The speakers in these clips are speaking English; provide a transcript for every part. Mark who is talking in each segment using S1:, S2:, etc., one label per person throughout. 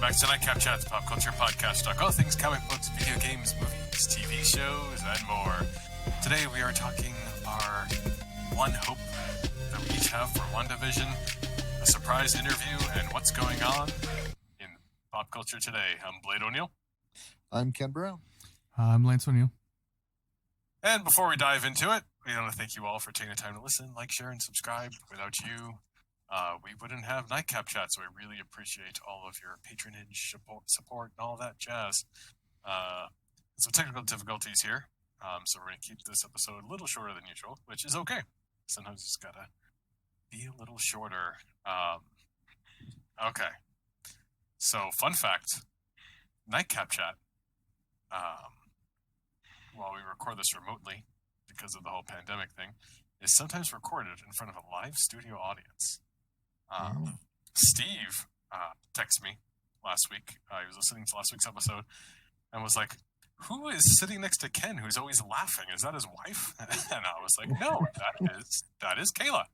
S1: Welcome back to Nightcap Chats, pop culture podcast. Talk all things comic books, video games, movies, TV shows, and more. Today we are talking our one hope that we each have for WandaVision, a surprise interview, and what's going on in pop culture today. I'm Blade O'Neill.
S2: I'm Ken Brown.
S3: I'm Lance O'Neill.
S1: And before we dive into it, we want to thank you all for taking the time to listen, like, share, and subscribe. Without you, we wouldn't have Nightcap Chat, so I really appreciate all of your patronage, support, and all that jazz. Some technical difficulties here, so we're going to keep this episode a little shorter than usual, which is okay. Sometimes it's got to be a little shorter. Okay. So, fun fact, Nightcap Chat, while we record this remotely, because of the whole pandemic thing, is sometimes recorded in front of a live studio audience. Steve texted me last week. He was listening to last week's episode and was like, "Who is sitting next to Ken who's always laughing? Is that his wife?" And I was like, "No, that is Kayla."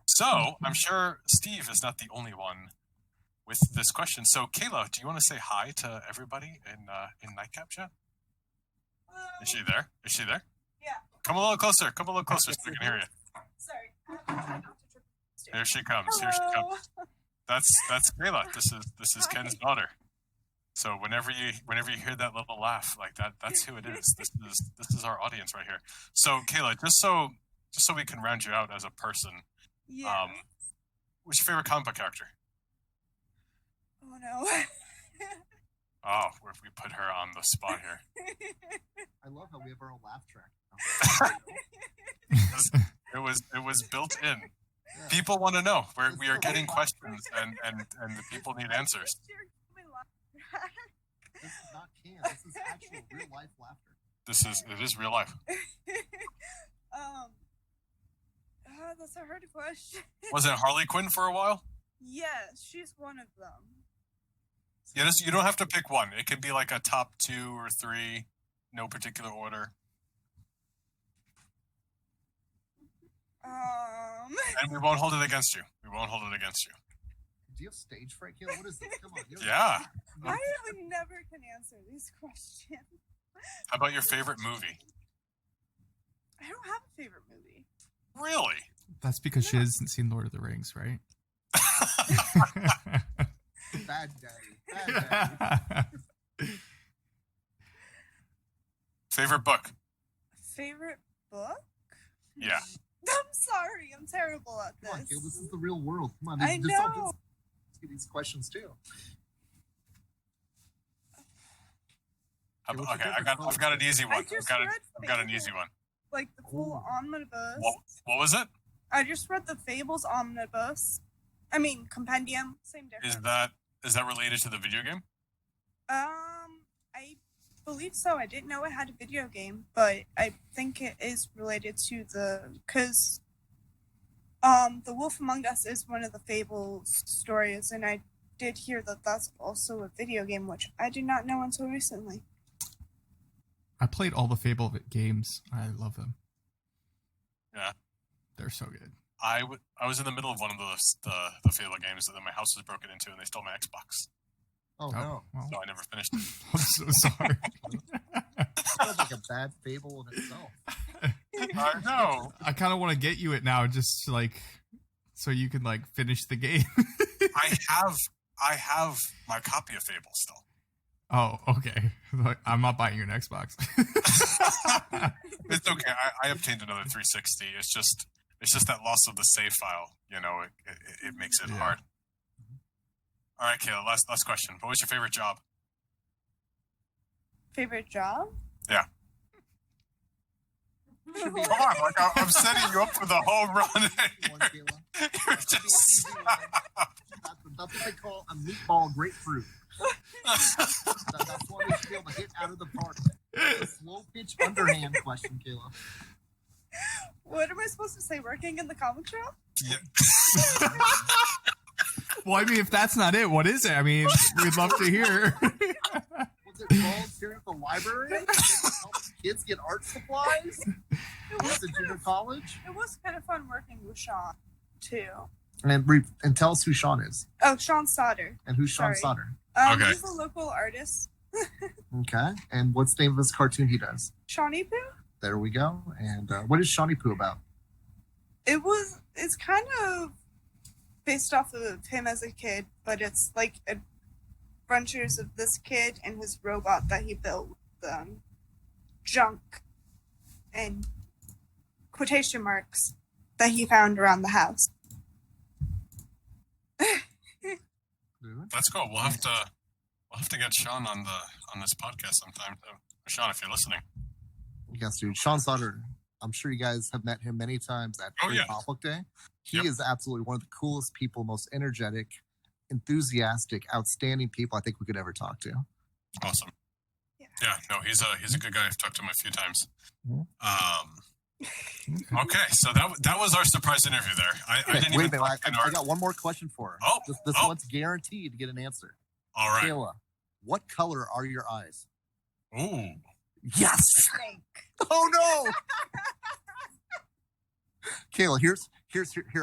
S1: So I'm sure Steve is not the only one with this question. So Kayla, do you want to say hi to everybody in Nightcap Chat? Is she there? Is she there?
S4: Yeah.
S1: Come a little closer. Come a little closer so we can hear you.
S4: Sorry.
S1: Here she comes. Here she comes. That's Kayla. This is Ken's daughter. So whenever you hear that little laugh like that, that's who it is. This is our audience right here. So Kayla, just so we can round you out as a person.
S4: Yeah.
S1: What's your favorite comic book character?
S4: Oh no.
S1: Oh, we put her on the spot here.
S2: I love how we have our own laugh track.
S1: It was built in.
S2: Yeah.
S1: People want to know. We are getting questions, and the people need answers.
S2: This is not Can. This is actual real life laughter.
S1: It is real life.
S4: That's a hard question.
S1: Was it Harley Quinn for a while?
S4: Yes, she's one of them.
S1: Yeah, you don't have to pick one. It could be like a top 2 or 3, no particular order. And we won't hold it against you. We won't hold it against you.
S2: Do you have stage fright, Kayla? What is this? Come on.
S1: Yeah.
S4: I never can answer these questions.
S1: How about your favorite movie?
S4: I don't have a favorite movie.
S1: Really?
S3: That's because she hasn't seen Lord of the Rings, right?
S2: Bad daddy. Bad daddy.
S1: Favorite book?
S4: Favorite book?
S1: Yeah.
S4: I'm sorry. I'm terrible at this.
S2: Come on, Kayla. This is the real world. Come on.
S4: I know.
S2: These questions too.
S1: Okay, I've got an easy one. I've got an easy one.
S4: Like the full omnibus.
S1: What was it?
S4: I just read the Fables omnibus. I mean compendium. Same difference.
S1: Is that related to the video game?
S4: I believe so. I didn't know it had a video game, but I think it is related to because The Wolf Among Us is one of the Fables stories, and I did hear that that's also a video game, which I did not know until recently.
S3: I played all the Fable games. I love them.
S1: Yeah.
S3: They're so good.
S1: I was in the middle of one of the Fable games, and then my house was broken into, and they stole my Xbox.
S2: Oh no.
S3: Well,
S1: So I never finished it.
S3: I'm so sorry.
S2: Sounds like a bad fable in itself.
S1: I know.
S3: I kind of want to get you it now, just so you can finish the game.
S1: I have my copy of Fable still.
S3: Oh, okay. I'm not buying you an Xbox.
S1: It's okay. I obtained another 360. It's just that loss of the save file. It makes it hard. All right, Kayla. Last question. What was your favorite job?
S4: Favorite job?
S1: Yeah. Come on, I'm setting you up for the home run. You're just...
S2: That's what they call a meatball grapefruit. That's what we should be able to hit out of the park. A slow pitch underhand question, Kayla.
S4: What am I supposed to say? Working in the comic shop?
S1: Yeah.
S3: Well, I mean, if that's not it, what is it? I mean, we'd love to hear.
S2: Was it volunteering at the library? Help kids get art supplies? Was it junior college?
S4: It was kind of fun working with Sean, too.
S2: And tell us who Sean is.
S4: Oh, Sean Sauter.
S2: And who's Sean Sauter?
S1: Okay.
S4: He's a local artist.
S2: Okay. And what's the name of this cartoon he does?
S4: Shawnee Poo?
S2: There we go. And what is Shawnee Poo about?
S4: It's kind of based off of him as a kid, but it's like adventures of this kid and his robot that he built with junk and quotation marks that he found around the house.
S1: That's cool. We'll have to get Sean on this podcast sometime. So, Sean, if you're listening.
S2: Yes, dude. Sean Sutter. I'm sure you guys have met him many times at Pop Book Day. He is absolutely one of the coolest people, most energetic, enthusiastic, outstanding people I think we could ever talk to.
S1: Awesome. Yeah, no, he's a good guy. I've talked to him a few times. Okay, so that was our surprise interview there. I didn't
S2: wait
S1: even.
S2: a minute, I got one more question for her.
S1: Oh,
S2: this one's guaranteed to get an answer.
S1: All right,
S2: Kayla, what color are your eyes?
S1: Ooh.
S2: Yes. Oh no. Kayla, here.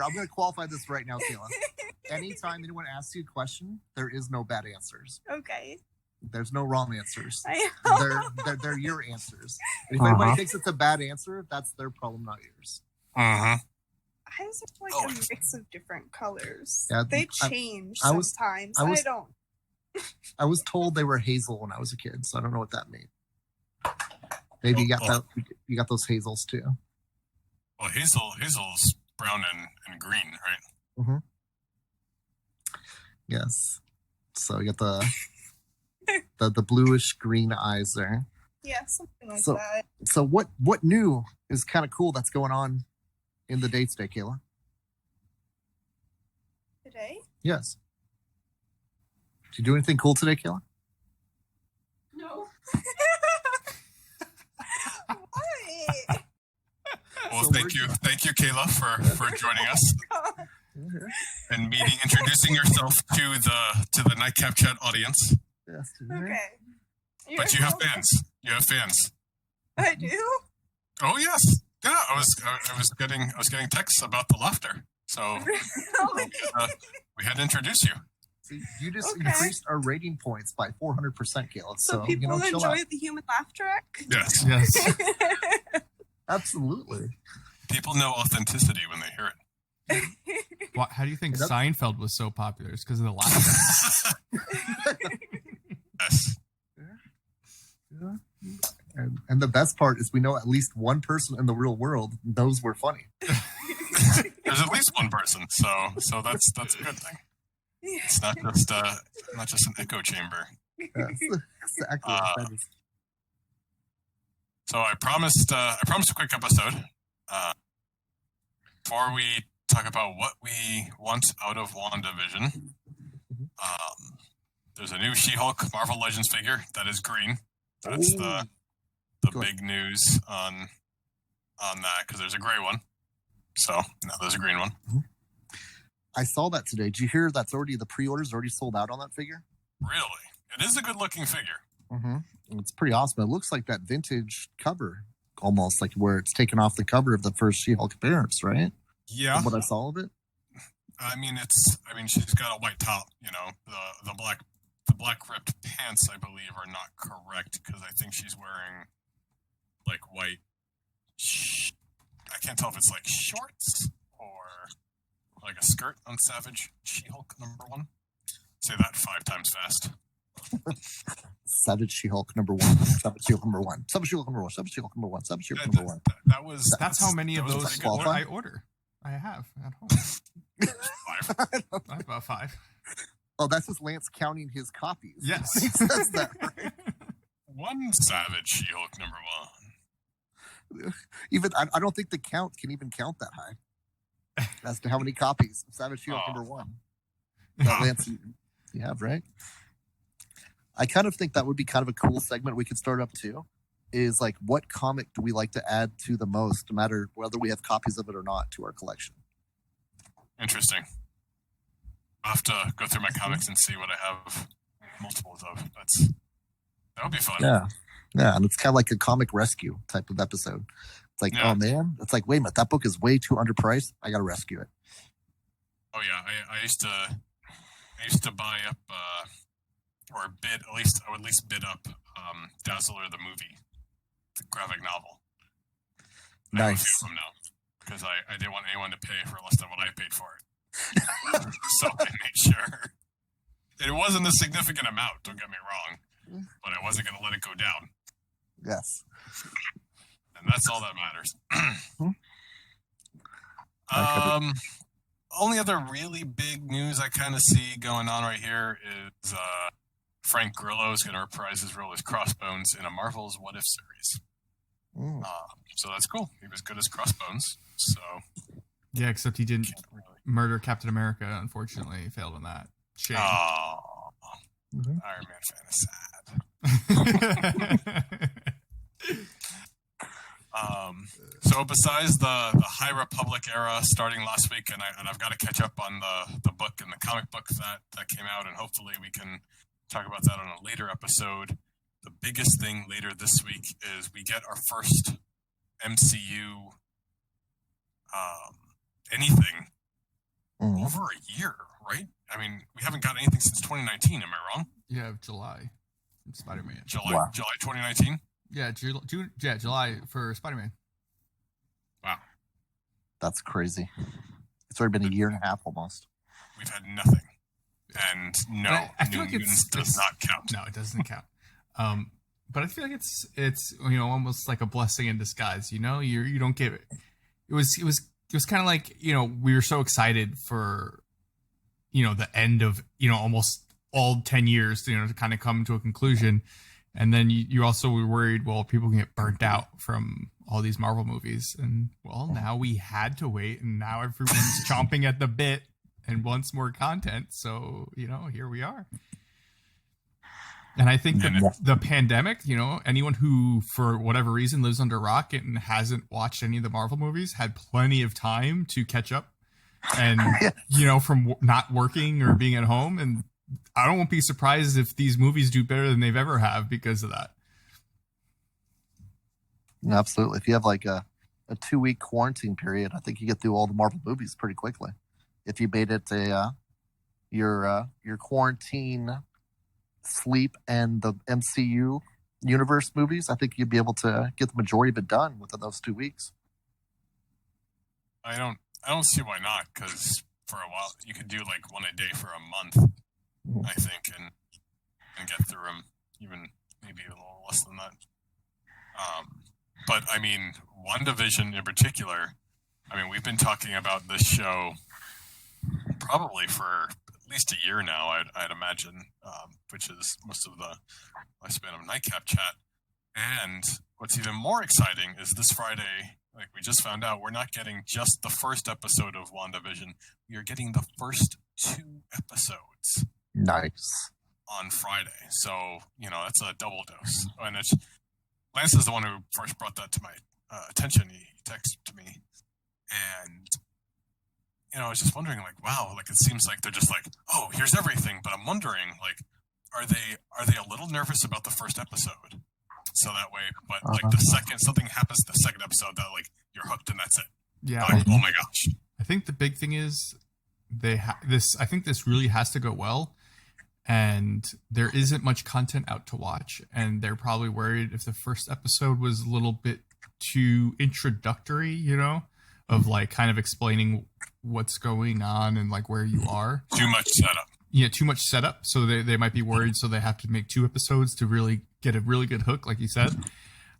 S2: I'm going to qualify this right now, Kayla. Anytime anyone asks you a question, there is no bad answers.
S4: Okay.
S2: There's no wrong answers.
S4: I know.
S2: They're your answers. And if anybody thinks it's a bad answer, that's their problem, not yours.
S4: Eyes are like a mix of different colors.
S2: Yeah,
S4: they change sometimes.
S2: I was told they were hazel when I was a kid, so I don't know what that means. Maybe you got those hazels too.
S1: Well, hazel's brown and green, right?
S2: Mm-hmm. Yes. So you got the bluish green eyes there.
S4: Yeah, something like that.
S2: So what new is kind of cool that's going on in the day today, Kayla?
S4: Today?
S2: Yes. Did you do anything cool today, Kayla?
S4: No.
S1: Well, thank you, Kayla, for joining us and introducing yourself to the Nightcap chat audience.
S2: Yes.
S4: Okay.
S1: But you have fans. You have fans.
S4: I do.
S1: Oh yes. Yeah, I was getting texts about the laughter. So
S4: Really?
S1: we had to introduce you.
S2: See, you just increased our rating points by 400%, Kayla.
S4: So people enjoy the human laugh track?
S1: Yes.
S3: Yes.
S2: Absolutely.
S1: People know authenticity when they hear it.
S3: Well, how do you think Seinfeld was so popular? It's because of the laugh.
S1: Yes.
S2: Yeah. And the best part is we know at least one person in the real world knows we're funny.
S1: There's at least one person, so that's a good thing. It's not just an echo chamber.
S2: Yes, exactly.
S1: So I promised a quick episode. Before we talk about what we want out of WandaVision, there's a new She-Hulk Marvel Legends figure that is green. That's the big news on that, because there's a gray one. So now there's a green one.
S2: I saw that today. Did you hear the pre-orders already sold out on that figure?
S1: Really? It is a good looking figure.
S2: Mm-hmm. It's pretty awesome. It looks like that vintage cover, almost like where it's taken off the cover of the first She-Hulk appearance, right?
S1: Yeah.
S2: From what I saw of it.
S1: I mean, she's got a white top. You know, the black ripped pants, I believe, are not correct, because I think she's wearing like white. I can't tell if it's like shorts or like a skirt on Savage She-Hulk #1. Say that 5 times fast.
S2: Savage She-Hulk #1. Savage She-Hulk #1. Savage She-Hulk #1. Savage She-Hulk #1. Savage She-Hulk #1.
S3: That's how many of those I order. I have at home.
S1: 5.
S3: I have about 5.
S2: Oh, that's just Lance counting his copies.
S3: Yes.
S2: He says that, right?
S1: One Savage She-Hulk #1.
S2: Even I don't think the count can even count that high as to how many copies of Savage She-Hulk #1 that Lance you have, right? I kind of think that would be kind of a cool segment we could start up too. Is like, what comic do we like to add to the most, no matter whether we have copies of it or not, to our collection?
S1: Interesting. I'll have to go through my comics and see what I have multiples of. That would be fun.
S2: Yeah, and it's kind of like a comic rescue type of episode. It's like, oh man, it's like, wait a minute, that book is way too underpriced. I got to rescue it.
S1: Oh yeah, I used to buy up or bid at least bid up Dazzler the movie, the graphic novel. I have a few of them now because I didn't want anyone to pay for less than what I paid for it. So I made sure it wasn't a significant amount. Don't get me wrong, but I wasn't going to let it go down.
S2: Yes,
S1: and that's all that matters. Only other really big news I kind of see going on right here is Frank Grillo is going to reprise his role as Crossbones in a Marvel's What If series. So that's cool. He was good as Crossbones. So
S3: yeah, except he didn't murder Captain America. Unfortunately, he failed on that. Shame.
S1: Oh, Iron Man fan is sad. So besides the High Republic era starting last week, and I've got to catch up on the book and the comic book that came out, and hopefully we can talk about that on a later episode. The biggest thing later this week is we get our first MCU anything over a year, right? I mean, we haven't got anything since 2019. Am I wrong?
S3: Yeah, July. Spider-Man.
S1: July 2019.
S3: Yeah, July for Spider-Man.
S1: Wow,
S2: that's crazy. It's already been a year and a half almost.
S1: We've had nothing, and no,
S3: I feel
S1: New
S3: like
S1: Mutants does not count.
S3: No, it doesn't count. But I feel like it's almost like a blessing in disguise. You don't get it. It was kind of like we were so excited for the end of almost all 10 years to kind of come to a conclusion. And then you also were worried, well, people can get burnt out from all these Marvel movies. And, well, now we had to wait, and now everyone's chomping at the bit and wants more content. So, here we are. And I think that the pandemic, anyone who, for whatever reason, lives under a rock and hasn't watched any of the Marvel movies had plenty of time to catch up and, from not working or being at home. And I won't be surprised if these movies do better than they've ever have because of that.
S2: Absolutely. If you have like a 2-week quarantine period, I think you get through all the Marvel movies pretty quickly. If you made it your quarantine sleep and the MCU universe movies, I think you'd be able to get the majority of it done within those 2 weeks.
S1: I don't see why not, because for a while you could do like one a day for a month. I think, and get through them, even maybe a little less than that. But I mean, WandaVision in particular, I mean, we've been talking about this show probably for at least a year now, I'd imagine, which is most of the lifespan of Nightcap chat. And what's even more exciting is this Friday, like we just found out, we're not getting just the first episode of WandaVision. We are getting the first 2 episodes.
S2: Nice.
S1: On Friday. So, that's a double dose. And Lance is the one who first brought that to my attention. He texted to me. And, I was just wondering, like, wow, like, it seems like they're just like, oh, here's everything. But I'm wondering, like, are they a little nervous about the first episode? So that way, but like the second something happens to the second episode, that like you're hooked and that's it.
S3: Yeah.
S1: Like, oh my gosh.
S3: I think the big thing is I think this really has to go well. And there isn't much content out to watch. And they're probably worried if the first episode was a little bit too introductory, of like kind of explaining what's going on and like where you are.
S1: Too much setup.
S3: Yeah, too much setup. So they might be worried. So they have to make 2 episodes to really get a really good hook, like you said.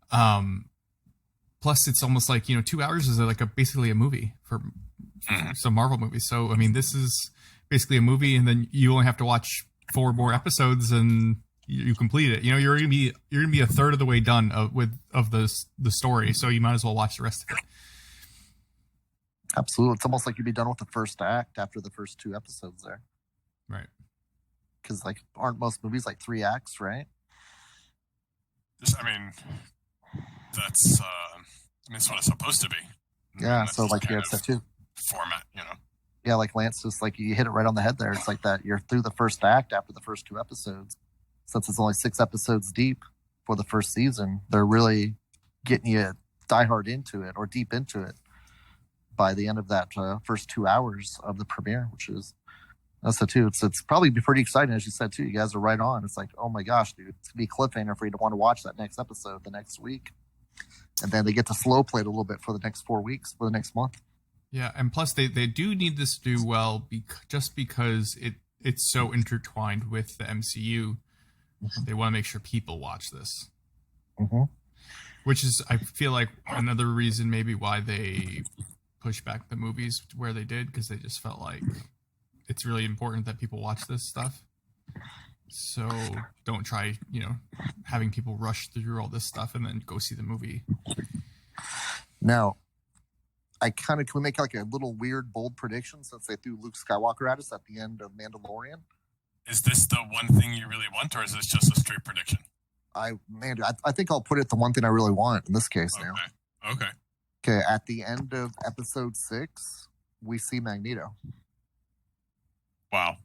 S3: Plus, it's almost like, 2 hours is like basically a movie for some Marvel movies. So, I mean, this is basically a movie, and then you only have to watch 4 more episodes and you complete it. You're gonna be a third of the way done of the story, so you might as well watch the rest of it.
S2: Absolutely. It's almost like you'd be done with the first act after the first 2 episodes there.
S3: Right.
S2: Because like aren't most movies like 3 acts, right?
S1: I mean, that's what it's supposed to be.
S2: Yeah, so like it's a 2
S1: format,
S2: Yeah, like Lance, just like you hit it right on the head there. It's like that you're through the first act after the first 2 episodes. Since it's only 6 episodes deep for the first season, they're really getting you diehard into it or deep into it by the end of that first 2 hours of the premiere, which is That's it too. It's probably be pretty exciting, as you said too. You guys are right on. It's like, oh my gosh, dude, it's gonna be a cliffhanger for you to want to watch that next episode the next week, and then they get to slow play it a little bit for the next 4 weeks, for the next month.
S3: Yeah, and plus they do need this to do well just because it's so intertwined with the MCU.
S2: Mm-hmm.
S3: They want to make sure people watch this.
S2: Mm-hmm.
S3: Which is, I feel like, another reason maybe why they pushed back the movies where they did, because they just felt like it's really important that people watch this stuff. So don't try, having people rush through all this stuff and then go see the movie.
S2: Now, can we make like a little weird, bold prediction since they threw Luke Skywalker at us at the end of Mandalorian?
S1: Is this the one thing you really want, or is this just a straight prediction?
S2: I think I'll put it the one thing I really want in this case now. Okay. At the end of episode 6, we see Magneto.
S1: Wow.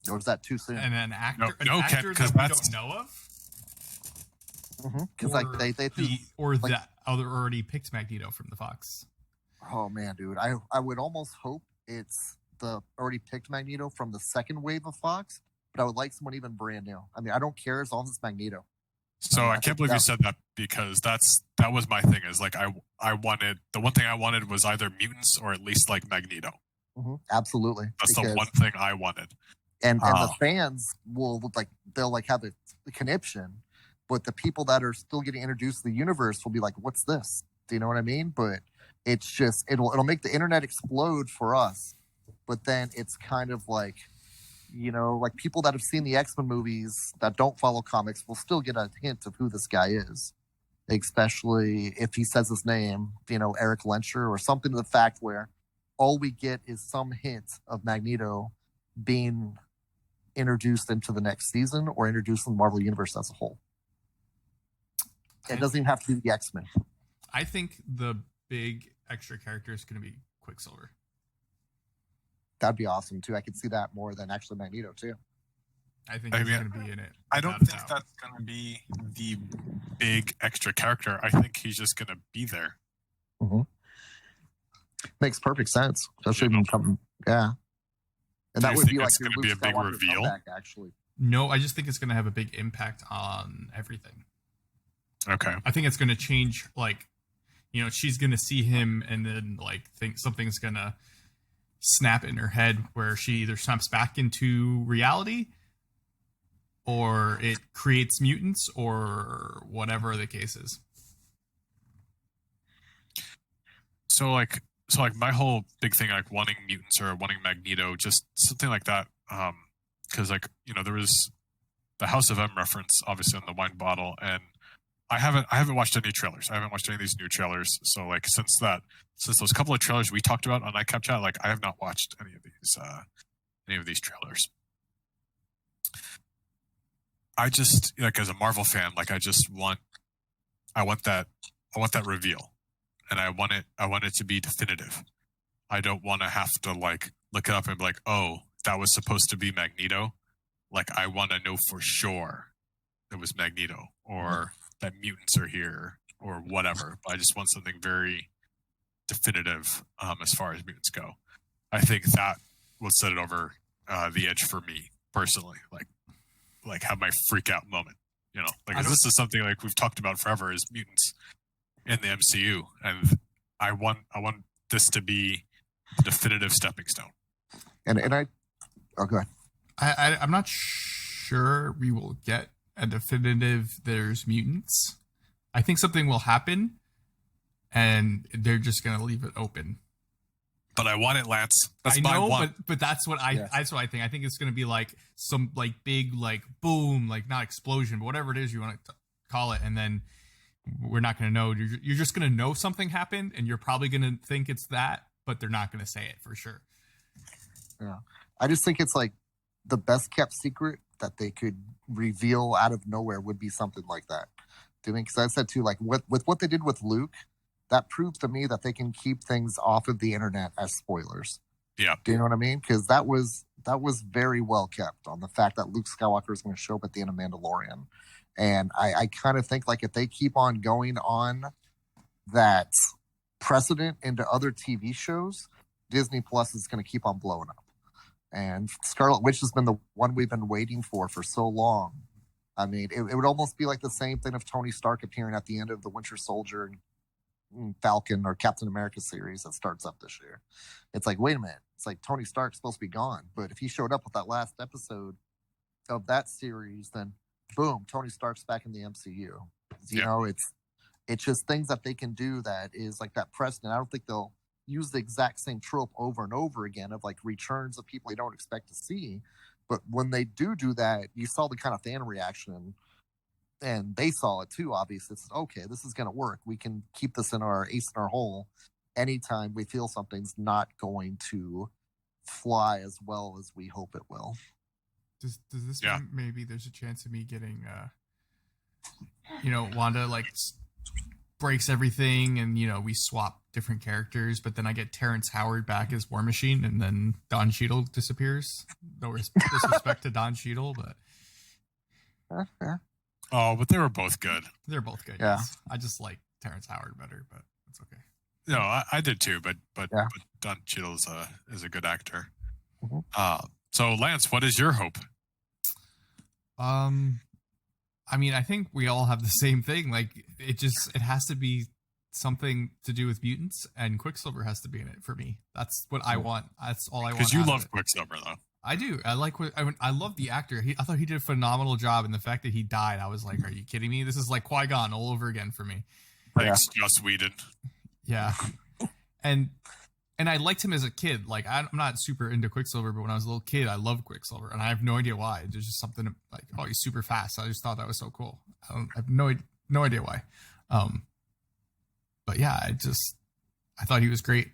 S2: Or is that too soon?
S3: And an actor,
S1: because
S3: that we don't know of.
S2: Because like they threw,
S3: that other already picked Magneto from the Fox.
S2: Oh man, dude, I would almost hope it's the already picked Magneto from the second wave of Fox, but I would like someone even brand new. I mean, I don't care as long as it's Magneto.
S1: So I can't believe you said that, because that was my thing. Is like I wanted, the one thing I wanted was either mutants or at least like Magneto.
S2: Absolutely,
S1: that's the one thing I wanted.
S2: And the fans will they'll have a conniption, but the people that are still getting introduced to the universe will be like, "What's this?" Do you know what I mean? But it's just it'll make the internet explode for us. But then it's kind of like, like people that have seen the X-Men movies that don't follow comics will still get a hint of who this guy is, especially if he says his name, Eric Lenscher or something, to the fact where all we get is some hint of Magneto being introduced into the next season or introduced in the Marvel Universe as a whole. It doesn't even have to be the X-Men.
S3: I think the big extra character is going to be Quicksilver.
S2: That'd be awesome too. I could see that more than actually Magneto too.
S3: I think he's going to be in it.
S1: I don't think that's going to be the big extra character. I think he's just going to be there.
S2: Makes perfect sense. Especially yeah. And that would be like
S1: going to be a big reveal.
S2: Comeback, actually,
S3: no, I just think it's going to have a big impact on everything.
S1: Okay.
S3: I think it's going to change. Like, she's going to see him and then think something's going to snap in her head where she either snaps back into reality or it creates mutants or whatever the case is.
S1: So my whole big thing, like wanting mutants or wanting Magneto, just something like that. Because there was the House of M reference obviously on the wine bottle, and I haven't watched any trailers. I haven't watched any of these new trailers. So since those couple of trailers we talked about on Nightcap Chat, I have not watched any of these trailers. I just as a Marvel fan, I want that reveal, and I want it to be definitive. I don't want to have to look it up and be like, oh, that was supposed to be Magneto. I want to know for sure it was Magneto, or that mutants are here, or whatever. But I just want something very definitive as far as mutants go. I think that will set it over the edge for me personally. Have my freak out moment. This is something we've talked about forever, is mutants in the MCU, and I want this to be the definitive stepping stone.
S2: And go ahead.
S3: I'm not sure we will get a definitive there's mutants. I think something will happen and they're just going to leave it open.
S1: But I want it, Lance. That's
S3: I know,
S1: my one.
S3: but that's what that's what I think. I think it's going to be some big boom, not explosion, but whatever it is you want to call it, and then we're not going to know. You're just going to know something happened, and you're probably going to think it's that, but they're not going to say it for sure.
S2: Yeah, I just think it's the best kept secret that they could reveal out of nowhere would be something like that. Do you think? Because I said too, with what they did with Luke, that proved to me that they can keep things off of the internet as spoilers.
S1: Yeah.
S2: Do you know what I mean? Because that was very well kept on the fact that Luke Skywalker is going to show up at the end of Mandalorian. And I kind of think if they keep on going on that precedent into other TV shows, Disney Plus is going to keep on blowing up. And Scarlet Witch has been the one we've been waiting for so long. I mean, it would almost be like the same thing of Tony Stark appearing at the end of the Winter Soldier and Falcon or Captain America series that starts up this year. It's like, wait a minute. It's like Tony Stark's supposed to be gone. But if he showed up with that last episode of that series, then boom, Tony Stark's back in the MCU. You know, it's just things that they can do that is like that precedent. I don't think they'll use the exact same trope over and over again of like returns of people you don't expect to see. But when they do that, you saw the kind of fan reaction, and they saw it too, obviously. It's okay, this is going to work. We can keep this in our ace in our hole anytime we feel something's not going to fly as well as we hope it will.
S3: Does this mean maybe there's a chance of me getting, Wanda like breaks everything and, we swap different characters, but then I get Terrence Howard back as War Machine and then Don Cheadle disappears? No disrespect to Don Cheadle, but...
S1: Oh, but they were both good.
S3: They're both good,
S2: yeah.
S3: Yes. I just like Terrence Howard better, but it's okay.
S1: No, I did too, but Don Cheadle is a good actor.
S2: Mm-hmm.
S1: So Lance, what is your hope?
S3: I mean, I think we all have the same thing. Like, it has to be something to do with mutants, and Quicksilver has to be in it for me. That's what I want. That's all I want.
S1: Because you love Quicksilver, though.
S3: I do. I like. I love the actor. I thought he did a phenomenal job, and the fact that he died, I was like, "Are you kidding me? This is like Qui-Gon all over again for me."
S1: Thanks, Joss Whedon.
S3: Yeah, and I liked him as a kid. Like, I'm not super into Quicksilver, but when I was a little kid, I loved Quicksilver, and I have no idea why. There's just something like, oh, he's super fast. I just thought that was so cool. I have no idea why. But yeah, I thought he was great,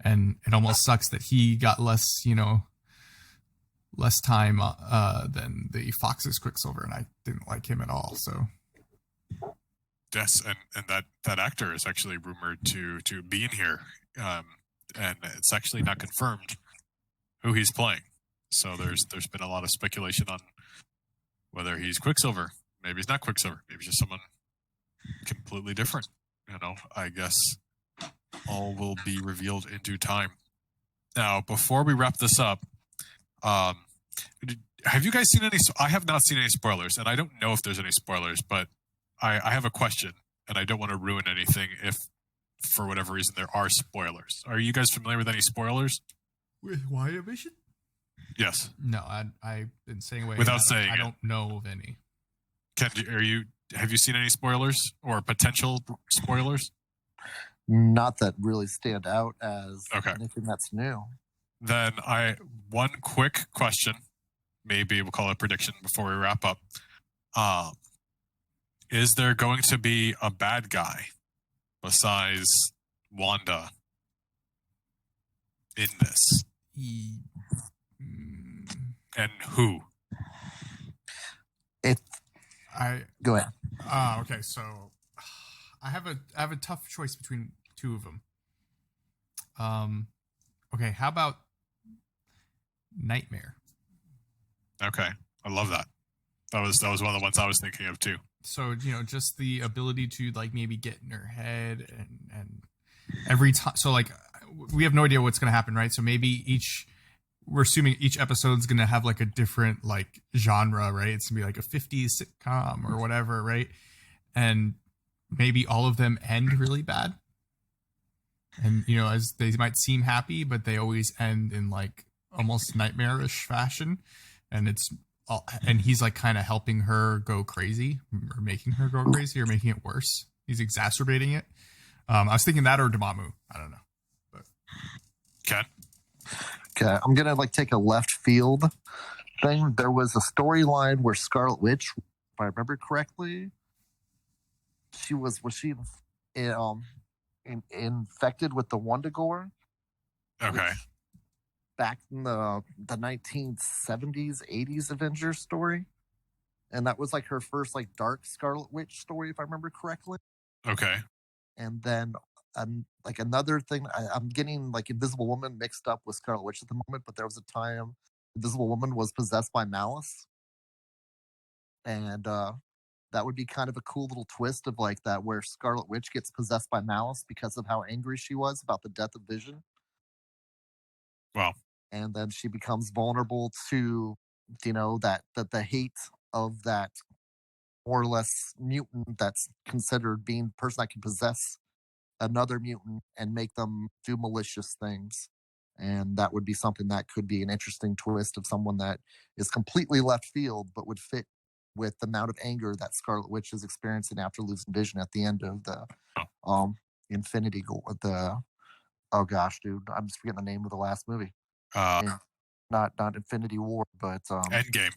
S3: and it almost sucks that he got less time than the Fox's Quicksilver, and I didn't like him at all. So.
S1: Yes, and that actor is actually rumored to be in here. And it's actually not confirmed who he's playing. So there's been a lot of speculation on whether he's Quicksilver. Maybe he's not Quicksilver. Maybe just someone completely different. I guess all will be revealed in due time. Now, before we wrap this up, have you guys seen any? I have not seen any spoilers, and I don't know if there's any spoilers, but I have a question, and I don't want to ruin anything if, for whatever reason, there are spoilers. Are you guys familiar with any spoilers?
S3: With WandaVision?
S1: Yes.
S3: No, I've been saying away.
S1: Without saying
S3: I don't know of any.
S1: Ken, have you seen any spoilers or potential spoilers?
S2: Not that really stand out as anything that's new.
S1: Then one quick question, maybe we'll call it a prediction before we wrap up. Is there going to be a bad guy besides Wanda in this? And who?
S2: Go ahead.
S3: Okay, so I have a tough choice between two of them. Okay, how about Nightmare?
S1: Okay, I love that. That was one of the ones I was thinking of too.
S3: So, just the ability to like maybe get in her head and every time. So like, we have no idea what's going to happen, right? So maybe we're assuming each episode's going to have like a different like genre, right? It's going to be like a 50s sitcom or whatever, right? And maybe all of them end really bad. And, as they might seem happy, but they always end in like almost nightmarish fashion. And he's like kind of helping her go crazy or making her go crazy or making it worse. He's exacerbating it. I was thinking that or Dormammu. I don't know. But
S2: Okay, I'm gonna take a left field thing. There was a storyline where Scarlet Witch, if I remember correctly, was she infected with the Wundagore?
S1: Okay.
S2: Back in the 1970s, 80s Avengers story. And that was like her first dark Scarlet Witch story, if I remember correctly.
S1: Okay.
S2: And then another thing, I'm getting Invisible Woman mixed up with Scarlet Witch at the moment, but there was a time Invisible Woman was possessed by malice. And that would be kind of a cool little twist of that, where Scarlet Witch gets possessed by malice because of how angry she was about the death of Vision.
S1: Wow.
S2: And then she becomes vulnerable to, that the hate of that more or less mutant that's considered being the person that can possess another mutant and make them do malicious things. And that would be something that could be an interesting twist of someone that is completely left field, but would fit with the amount of anger that Scarlet Witch is experiencing after losing Vision at the end of the Infinity War. Oh gosh, dude, I'm just forgetting the name of the last movie. Not Infinity War, but
S1: Endgame.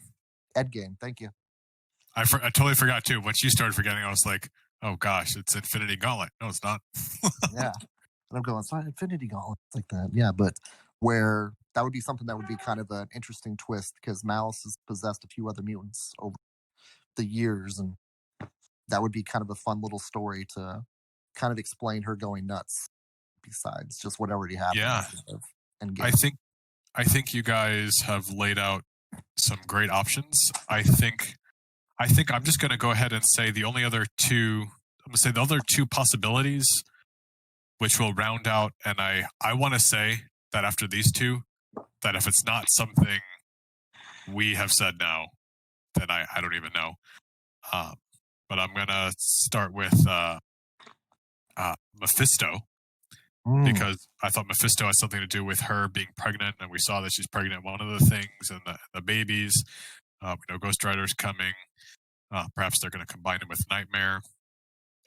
S2: Endgame. Thank you.
S1: I totally forgot too. Once you started forgetting, I was like, oh gosh, it's Infinity Gauntlet. No, it's not.
S2: Yeah. And I'm going, it's not Infinity Gauntlet like that. Yeah, but where that would be something that would be kind of an interesting twist because Malice has possessed a few other mutants over the years, and that would be kind of a fun little story to kind of explain her going nuts besides just what already happened.
S1: Yeah. I think you guys have laid out some great options. I think I'm just going to go ahead and say the other two possibilities, which will round out. And I want to say that after these two, that if it's not something we have said now, then I don't even know. But I'm going to start with Mephisto. Because I thought Mephisto had something to do with her being pregnant, and we saw that she's pregnant. One of the things, and the babies. We know Ghost Rider's coming. Perhaps they're going to combine him with Nightmare,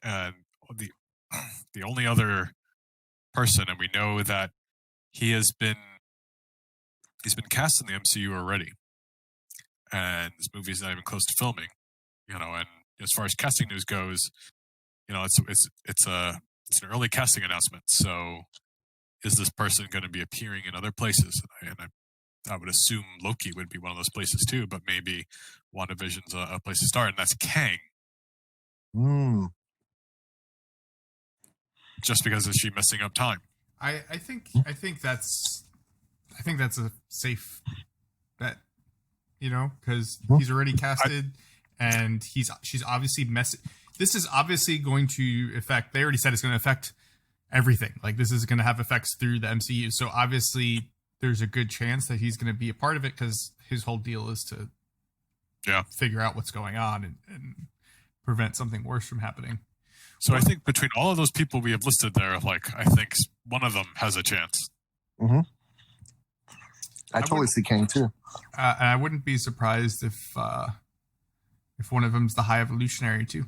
S1: and the only other person, and we know that he's been cast in the MCU already, and this movie's not even close to filming. And as far as casting news goes, it's an early casting announcement. So is this person going to be appearing in other places? And I would assume Loki would be one of those places too, but maybe WandaVision's a place to start, and that's Kang. Just because is she messing up time?
S3: I think that's a safe bet, because he's already casted, and she's obviously This is obviously going to affect. They already said it's going to affect everything. Like, this is going to have effects through the MCU. So obviously, there's a good chance that he's going to be a part of it because his whole deal is to figure out what's going on and prevent something worse from happening.
S1: So I think between all of those people we have listed there, I think one of them has a chance.
S2: Mm-hmm. I totally see Kang too.
S3: And I wouldn't be surprised if one of them's the High Evolutionary too.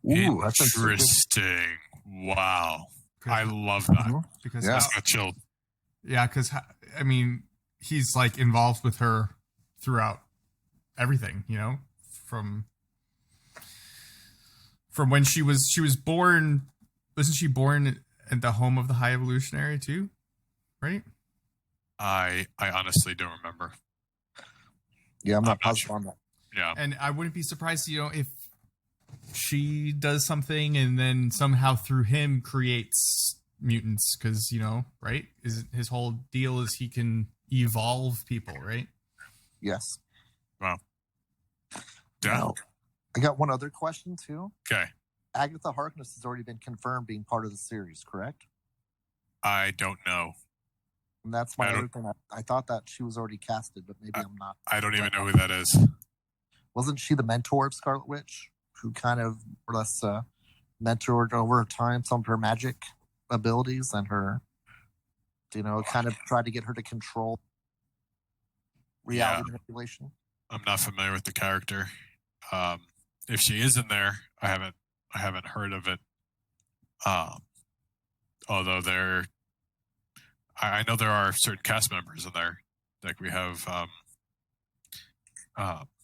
S2: Ooh,
S1: interesting. Wow. I love that.
S3: Because
S1: that's got chilled.
S3: Yeah, because, I mean, he's involved with her throughout everything, from when she was born. Wasn't she born at the home of the High Evolutionary too? Right?
S1: I honestly don't remember.
S2: Yeah, I'm not positive on that.
S1: Yeah.
S3: And I wouldn't be surprised, if she does something and then somehow through him creates mutants, because right, his whole deal is he can evolve people, right?
S2: Yes.
S1: Wow.
S2: Now, I got one other question too.
S1: Okay.
S2: Agatha Harkness has already been confirmed being part of the series, correct?
S1: I don't know.
S2: And that's my other thing. I thought that she was already casted, but maybe I'm not.
S1: I don't even know who that is.
S2: Wasn't she the mentor of Scarlet Witch, who kind of more or less mentored over time some of her magic abilities and her, kind of tried to get her to control reality manipulation?
S1: I'm not familiar with the character. If she is in there, I haven't heard of it. Although I know there are certain cast members in there. Like we have,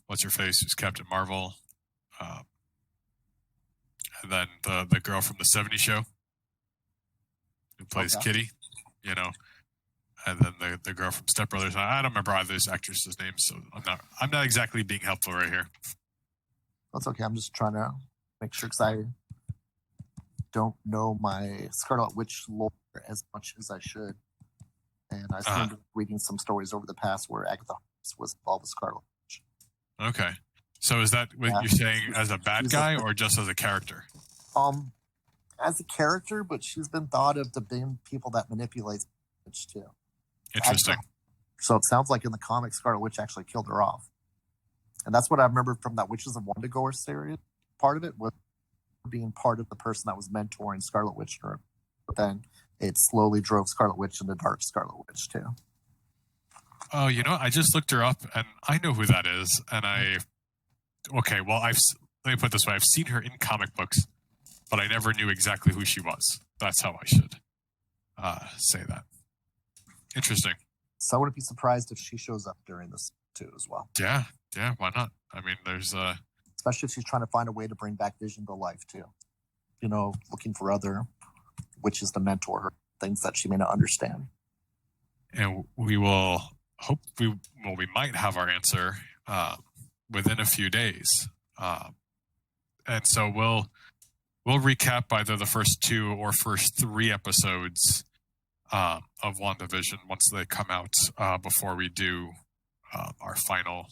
S1: what's her face? Who's Captain Marvel? And then the girl from the '70s show who plays Kitty, and then the girl from Step Brothers. I don't remember either those actresses' names, so I'm not exactly being helpful right here.
S2: That's okay. I'm just trying to make sure, because I don't know my Scarlet Witch lore as much as I should, and I started reading some stories over the past where Agatha was involved with Scarlet Witch.
S1: Okay. So is that what you're saying as a bad guy or just as a character?
S2: As a character, but she's been thought of to being people that manipulate Witch too.
S1: Interesting.
S2: So it sounds like in the comics, Scarlet Witch actually killed her off. And that's what I remember from that Witches of Wondergoer series. Part of it was being part of the person that was mentoring Scarlet Witch. But then it slowly drove Scarlet Witch into Dark Scarlet Witch, too.
S1: Oh, I just looked her up, and I know who that is. And let me put it this way. I've seen her in comic books, but I never knew exactly who she was. That's how I should say that. Interesting.
S2: So I wouldn't be surprised if she shows up during this, too, as well.
S1: Yeah, why not? I mean, there's...
S2: Especially if she's trying to find a way to bring back Vision to life, too. Looking for other witches to mentor her, things that she may not understand.
S1: And we will hope we might have our answer within a few days. And so we'll recap either the first 2 or first 3 episodes of WandaVision once they come out before we do our final,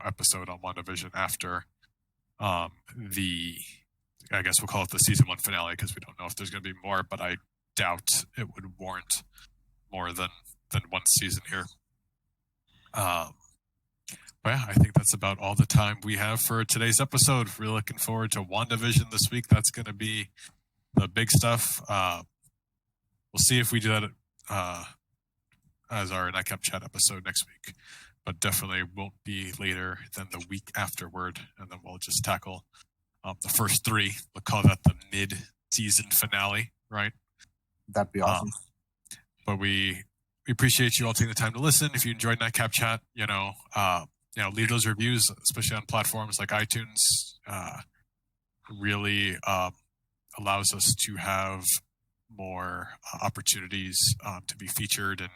S1: episode on WandaVision after I guess we'll call it the season 1 finale, because we don't know if there's going to be more, but I doubt it would warrant more than 1 season here. But yeah, I think that's about all the time we have for today's episode. Really looking forward to WandaVision this week. That's going to be the big stuff. We'll see if we do that as our Nightcap Chat episode next week, but definitely won't be later than the week afterward. And then we'll just tackle the first 3. We'll call that the mid-season finale, right?
S2: That'd be awesome.
S1: But we appreciate you all taking the time to listen. If you enjoyed Nightcap Chat, leave those reviews, especially on platforms like iTunes. Really allows us to have more opportunities to be featured and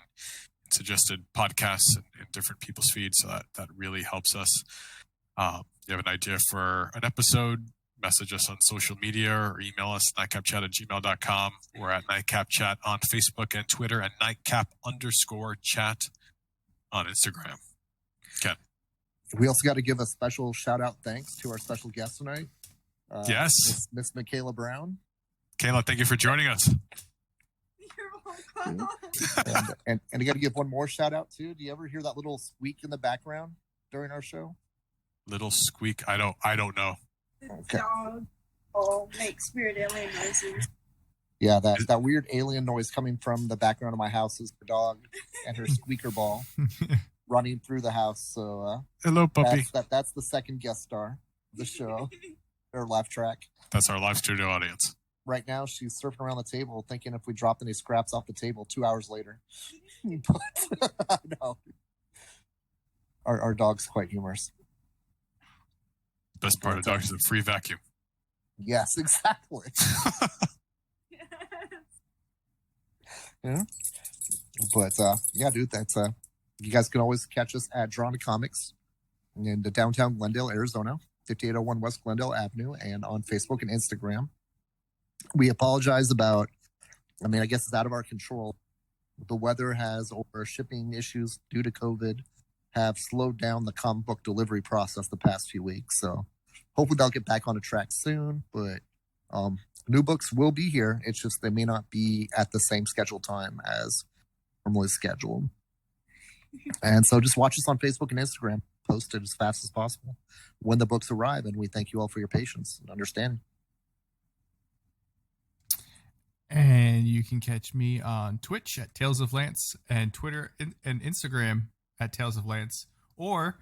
S1: suggested podcasts in different people's feeds. So that really helps us. You have an idea for an episode, message us on social media or email us, nightcapchat@gmail.com. We're at Nightcap Chat on Facebook and Twitter, and Nightcap_chat on Instagram. Ken.
S2: We also got to give a special shout out thanks to our special guest tonight.
S1: Yes.
S2: Miss Michaela Brown.
S1: Kayla, thank you for joining us.
S4: You're welcome.
S2: And I got to give one more shout out too. Do you ever hear that little squeak in the background during our show?
S1: Little squeak. I don't know.
S4: The
S2: Okay.
S4: dog makes weird alien noises.
S2: Yeah, that weird alien noise coming from the background of my house is the dog and her squeaker ball running through the house. So
S1: hello, puppy.
S2: That's the second guest star of the show. Her laugh track.
S1: That's our live studio audience.
S2: Right now, she's surfing around the table, thinking if we dropped any scraps off the table 2 hours later. But no, our dog's quite humorous.
S1: Best part of dogs is a free vacuum.
S2: Yes, exactly. Yeah, but yeah, dude, that's you guys can always catch us at Drawn to Comics in the downtown Glendale, Arizona, 5801 West Glendale Avenue, and on Facebook and Instagram. We apologize about, I guess it's out of our control. The weather has, or shipping issues due to COVID, have slowed down the comic book delivery process the past few weeks. So hopefully they'll get back on a track soon, but new books will be here. It's just they may not be at the same scheduled time as normally scheduled. And so just watch us on Facebook and Instagram, post it as fast as possible when the books arrive. And we thank you all for your patience and understanding.
S3: And you can catch me on Twitch at Tales of Lance and Twitter and Instagram at Tales of Lance, or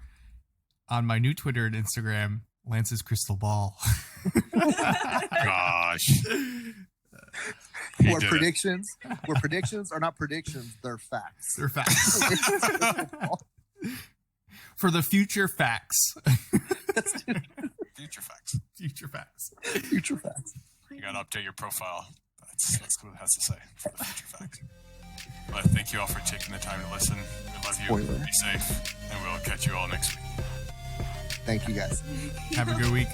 S3: on my new Twitter and Instagram, Lance's Crystal Ball.
S1: Gosh.
S2: Where predictions are not predictions, they're facts.
S3: They're facts. For the future facts.
S1: Future facts.
S3: Future facts.
S2: Future facts.
S1: You got to update your profile. That's what it has to say for the future facts. But thank you all for taking the time to listen. We love you.
S2: Spoiler.
S1: Be safe. And we'll catch you all next week.
S2: Thank you, guys.
S3: Have a good week.